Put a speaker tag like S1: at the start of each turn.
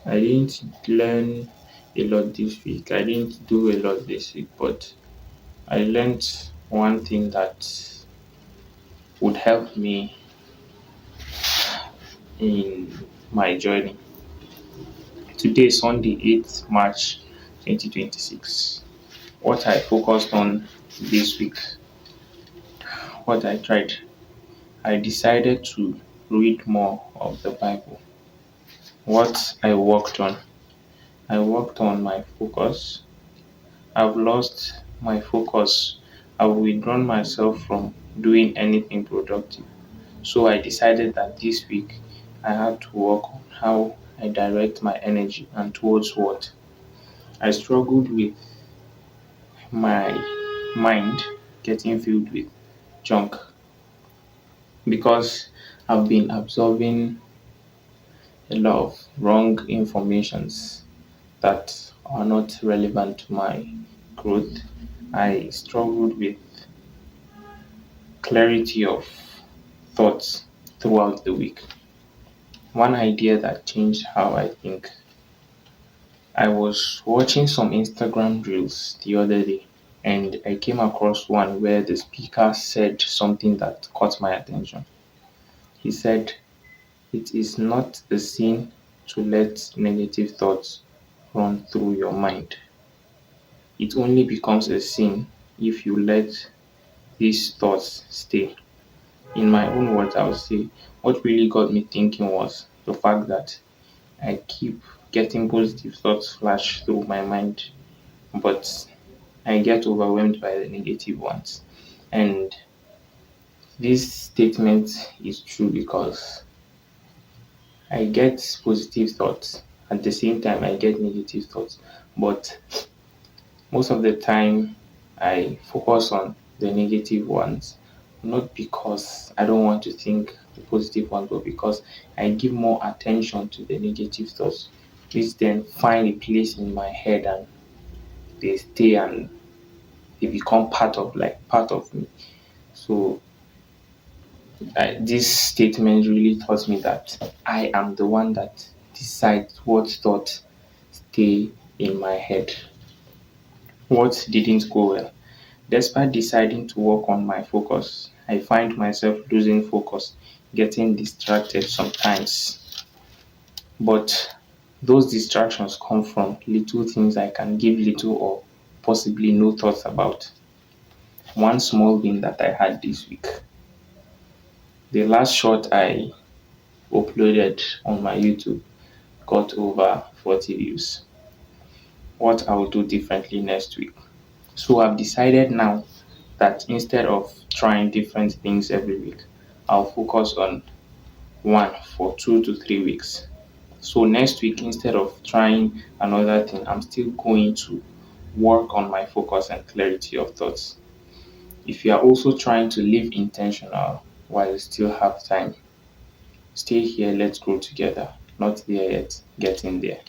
S1: I didn't learn a lot this week. I didn't do a lot this week, but I learned one thing that would help me in my journey. Today, Sunday, 8th March 2026. What I focused on this week, what I tried, I decided to read more of the Bible. What I worked on my focus. I've lost my focus. I've withdrawn myself from doing anything productive. So I decided that this week I had to work on how I direct my energy and towards what. I struggled with my mind getting filled with junk because I've been absorbing a lot of wrong informations that are not relevant to my growth. I struggled with clarity of thoughts throughout the week. One idea that changed how I think. I was watching some Instagram reels the other day and I came across one where the speaker said something that caught my attention. He said, "It is not a sin to let negative thoughts run through your mind. It only becomes a sin if you let these thoughts stay." In my own words, I would say what really got me thinking was the fact that I keep getting positive thoughts flash through my mind, but I get overwhelmed by the negative ones. And this statement is true because I get positive thoughts. At the same time, I get negative thoughts. But most of the time, I focus on the negative ones, not because I don't want to think the positive ones, but because I give more attention to the negative thoughts, which then find a place in my head and they stay and they become part of me. So this statement really taught me that I am the one that decides what thoughts stay in my head. What didn't go well? Despite deciding to work on my focus, I find myself losing focus, getting distracted sometimes. But those distractions come from little things I can give little or possibly no thoughts about. One small win that I had this week. The last shot I uploaded on my YouTube got over 40 views. What I will do differently next week. So I've decided now that instead of trying different things every week, I'll focus on one for 2 to 3 weeks. So next week, instead of trying another thing, I'm still going to work on my focus and clarity of thoughts. If you are also trying to live intentional while you still have time, stay here, let's grow together. Not there yet, getting there.